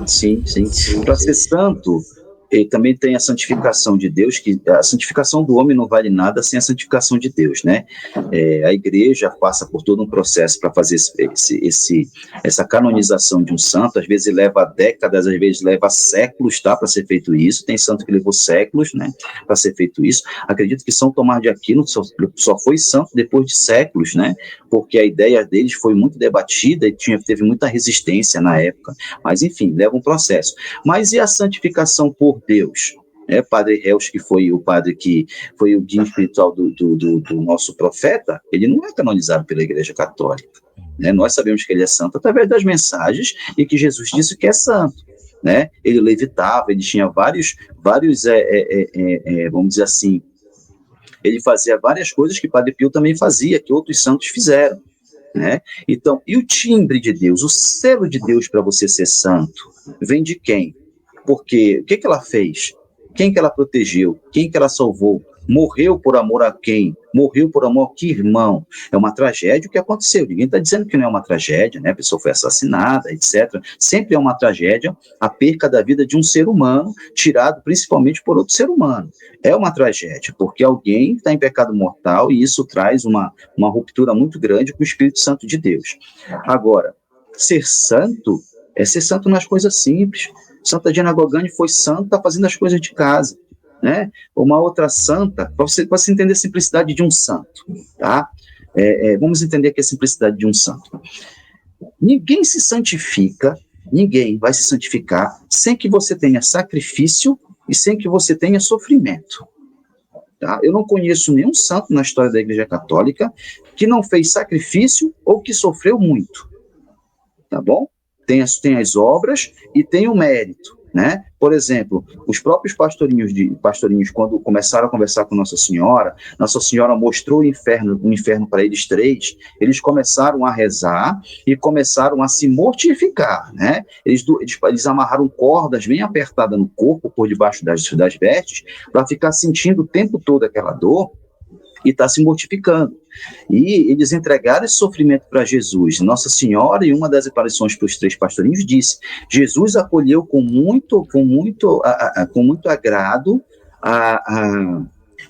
Sim, sim. Para ser santo, também tem a santificação de Deus, que a santificação do homem não vale nada sem a santificação de Deus, né? A igreja passa por todo um processo para fazer essa canonização de um santo, às vezes leva décadas, às vezes leva séculos, tá, para ser feito isso. Tem santo que levou séculos, né, para ser feito isso. Acredito que São Tomás de Aquino só foi santo depois de séculos, né? Porque a ideia deles foi muito debatida e teve muita resistência na época. Mas, enfim, leva um processo. Mas e a santificação por Deus? Padre Reus, que foi o padre que foi o guia espiritual do nosso profeta, ele não é canonizado pela Igreja Católica. Né? Nós sabemos que ele é santo através das mensagens e que Jesus disse que é santo. Né? Ele levitava, ele tinha vários vamos dizer assim, ele fazia várias coisas que Padre Pio também fazia, que outros santos fizeram. Né? Então, e o timbre de Deus, o selo de Deus para você ser santo, vem de quem? Porque o que ela fez? Quem que ela protegeu? Quem que ela salvou? Morreu por amor a quem? Morreu por amor a que irmão? É uma tragédia o que aconteceu. Ninguém está dizendo que não é uma tragédia, né? A pessoa foi assassinada, etc. Sempre é uma tragédia a perca da vida de um ser humano, tirado principalmente por outro ser humano. É uma tragédia, porque alguém está em pecado mortal e isso traz uma ruptura muito grande com o Espírito Santo de Deus. Agora, ser santo é ser santo nas coisas simples. Santa Diana Gogani foi santa fazendo as coisas de casa, né? Uma outra santa, para você entender a simplicidade de um santo, tá? Vamos entender aqui a simplicidade de um santo. Ninguém se santifica, ninguém vai se santificar sem que você tenha sacrifício e sem que você tenha sofrimento. Tá? Eu não conheço nenhum santo na história da Igreja Católica que não fez sacrifício ou que sofreu muito. Tá bom? Tem as obras e tem o mérito, né? Por exemplo, os próprios pastorinhos, quando começaram a conversar com Nossa Senhora mostrou o inferno para eles três, eles começaram a rezar e começaram a se mortificar, né? Eles amarraram cordas bem apertadas no corpo, por debaixo das vestes, para ficar sentindo o tempo todo aquela dor e está se mortificando. E eles entregaram esse sofrimento para Jesus. Nossa Senhora, em uma das aparições para os três pastorinhos, disse: Jesus acolheu com muito agrado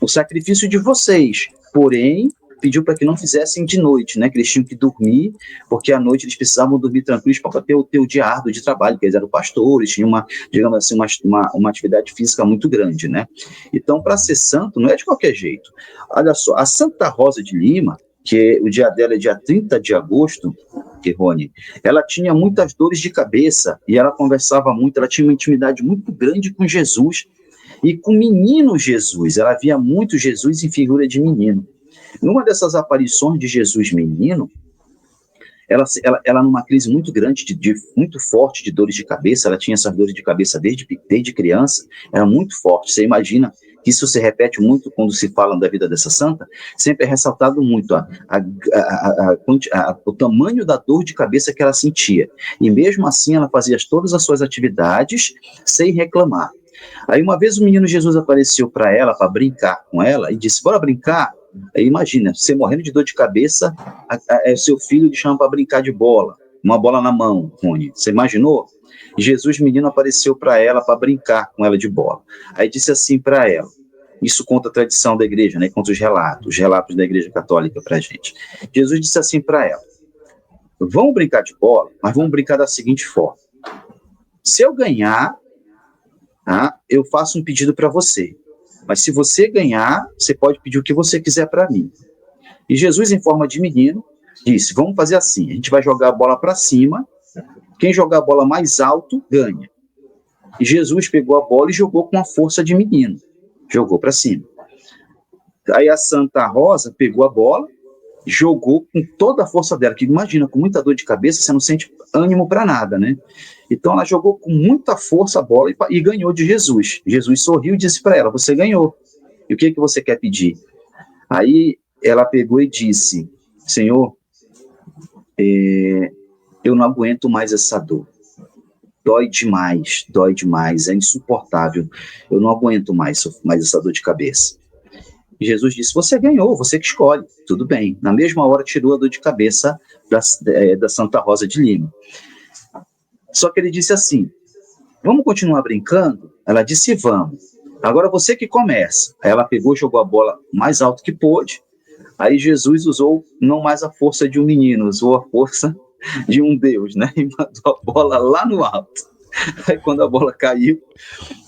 o sacrifício de vocês, porém pediu para que não fizessem de noite, né? Que eles tinham que dormir, porque à noite eles precisavam dormir tranquilos para ter o dia árduo de trabalho, porque eles eram pastores, tinham digamos assim, uma atividade física muito grande, né? Então, para ser santo, não é de qualquer jeito. Olha só, a Santa Rosa de Lima, que o dia dela é dia 30 de agosto, Rony, ela tinha muitas dores de cabeça e ela conversava muito, ela tinha uma intimidade muito grande com Jesus e com o menino Jesus. Ela via muito Jesus em figura de menino. Numa dessas aparições de Jesus menino, ela numa crise muito grande, muito forte de dores de cabeça, ela tinha essas dores de cabeça desde criança, era muito forte. Você imagina que isso se repete muito quando se fala da vida dessa santa, sempre é ressaltado muito o tamanho da dor de cabeça que ela sentia. E mesmo assim ela fazia todas as suas atividades sem reclamar. Aí uma vez o menino Jesus apareceu para ela, para brincar com ela, e disse: bora brincar? Aí imagina, você morrendo de dor de cabeça, seu filho lhe chama para brincar de bola, uma bola na mão, Rony. Você imaginou? Jesus, menino, apareceu para ela para brincar com ela de bola. Aí disse assim para ela, isso conta a tradição da igreja, né? Conta os relatos da igreja católica para a gente. Jesus disse assim para ela: vamos brincar de bola, mas vamos brincar da seguinte forma. Se eu ganhar, eu faço um pedido para você. Mas se você ganhar, você pode pedir o que você quiser para mim. E Jesus, em forma de menino, disse: vamos fazer assim, a gente vai jogar a bola para cima, quem jogar a bola mais alto, ganha. E Jesus pegou a bola e jogou com a força de menino, jogou para cima. Aí a Santa Rosa pegou a bola, jogou com toda a força dela, que imagina, com muita dor de cabeça, você não sente ânimo para nada, né? Então ela jogou com muita força a bola e ganhou de Jesus. Jesus sorriu e disse para ela: você ganhou. E o que você quer pedir? Aí ela pegou e disse: Senhor, eu não aguento mais essa dor. Dói demais, é insuportável. Eu não aguento mais essa dor de cabeça. E Jesus disse: você ganhou, você que escolhe. Tudo bem. Na mesma hora tirou a dor de cabeça da Santa Rosa de Lima. Só que ele disse assim, vamos continuar brincando? Ela disse, vamos. Agora você que começa. Aí ela pegou, jogou a bola mais alto que pôde. Aí Jesus usou não mais a força de um menino, usou a força de um Deus, né? E mandou a bola lá no alto. Aí quando a bola caiu,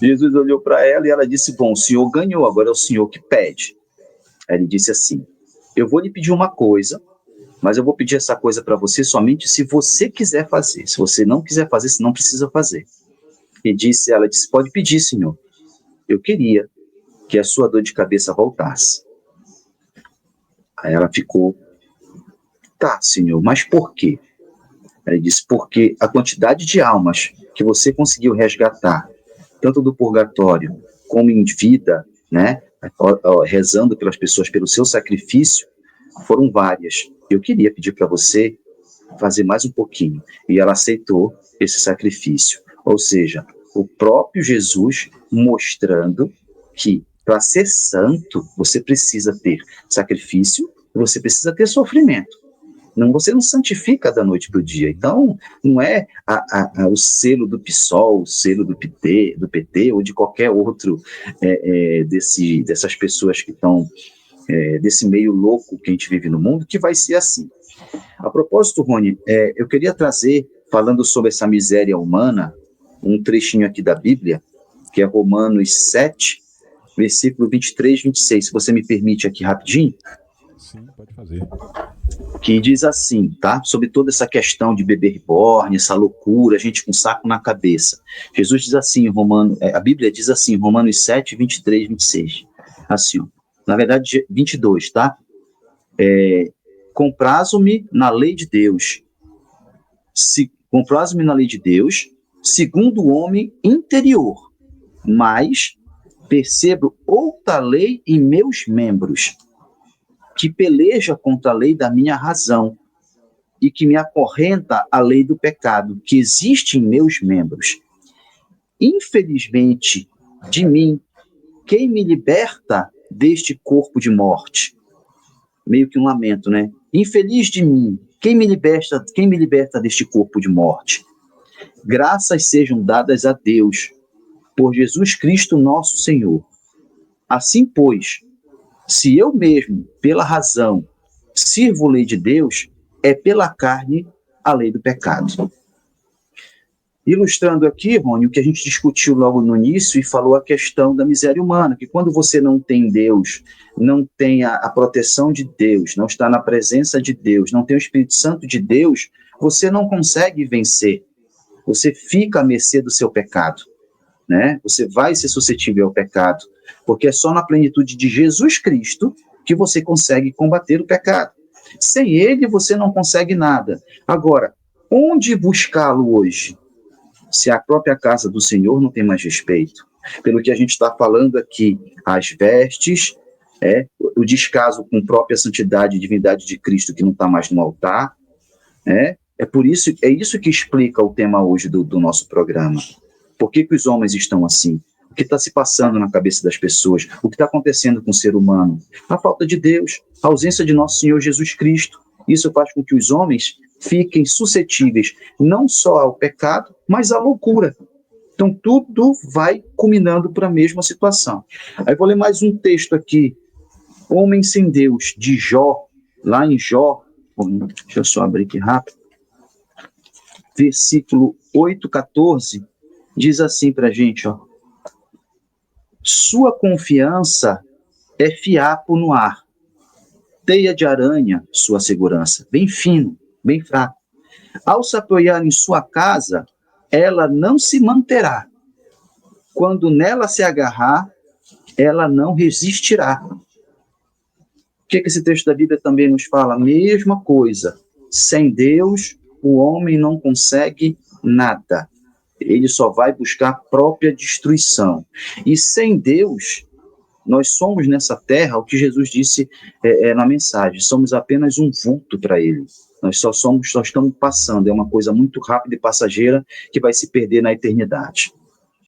Jesus olhou para ela e ela disse, bom, o senhor ganhou, agora é o senhor que pede. Aí ele disse assim, eu vou lhe pedir uma coisa, mas eu vou pedir essa coisa para você somente se você quiser fazer. Se você não quiser fazer, você não precisa fazer. E ela disse, pode pedir, senhor. Eu queria que a sua dor de cabeça voltasse. Aí ela ficou, tá, senhor, mas por quê? Ele disse, porque a quantidade de almas que você conseguiu resgatar, tanto do purgatório como em vida, né, rezando pelas pessoas pelo seu sacrifício, foram várias. Eu queria pedir para você fazer mais um pouquinho. E ela aceitou esse sacrifício. Ou seja, o próprio Jesus mostrando que para ser santo, você precisa ter sacrifício, você precisa ter sofrimento. Não, você não santifica da noite para o dia. Então, não é o selo do PSOL, o selo do PT ou de qualquer outro dessas pessoas que estão desse meio louco que a gente vive no mundo, que vai ser assim. A propósito, Rony, eu queria trazer, falando sobre essa miséria humana, um trechinho aqui da Bíblia, que é Romanos 7, versículo 23, 26. Se você me permite aqui rapidinho. Sim, pode fazer. Que diz assim, tá? Sobre toda essa questão de bebê reborn, essa loucura, gente com saco na cabeça. Jesus diz assim, a Bíblia diz assim, Romanos 7, 23, 26. Assim, ó, na verdade, 22, tá? Comprazo-me na lei de Deus. Comprazo-me na lei de Deus, segundo o homem interior, mas percebo outra lei em meus membros, que peleja contra a lei da minha razão e que me acorrenta a lei do pecado que existe em meus membros. Infelizmente, de mim, quem me liberta deste corpo de morte? Meio que um lamento, né? Infeliz de mim, quem me liberta deste corpo de morte? Graças sejam dadas a Deus, por Jesus Cristo nosso Senhor. Assim, pois, se eu mesmo, pela razão, sirvo a lei de Deus, é pela carne a lei do pecado. Ilustrando aqui, Rony, o que a gente discutiu logo no início e falou a questão da miséria humana, que quando você não tem Deus, não tem a proteção de Deus, não está na presença de Deus, não tem o Espírito Santo de Deus, você não consegue vencer. Você fica à mercê do seu pecado, né? Você vai ser suscetível ao pecado, porque é só na plenitude de Jesus Cristo que você consegue combater o pecado. Sem ele, você não consegue nada. Agora, onde buscá-lo hoje? Se a própria casa do Senhor não tem mais respeito. Pelo que a gente está falando aqui, as vestes, o descaso com a própria santidade e divindade de Cristo que não está mais no altar, é isso que explica o tema hoje do nosso programa. Por que os homens estão assim? O que está se passando na cabeça das pessoas? O que está acontecendo com o ser humano? A falta de Deus, a ausência de nosso Senhor Jesus Cristo. Isso faz com que os homens fiquem suscetíveis não só ao pecado, mas à loucura. Então, tudo vai culminando para a mesma situação. Aí vou ler mais um texto aqui. Homem sem Deus, de Jó, lá em Jó, deixa eu só abrir aqui rápido, versículo 8, 14, diz assim para a gente, ó, sua confiança é fiapo no ar, teia de aranha, sua segurança, bem fino, bem fraco. Ao se apoiar em sua casa, ela não se manterá. Quando nela se agarrar, ela não resistirá. O que esse texto da Bíblia também nos fala? A mesma coisa. Sem Deus, o homem não consegue nada. Ele só vai buscar a própria destruição. E sem Deus, nós somos nessa terra, o que Jesus disse na mensagem, somos apenas um vulto para ele. Nós só estamos passando, é uma coisa muito rápida e passageira que vai se perder na eternidade.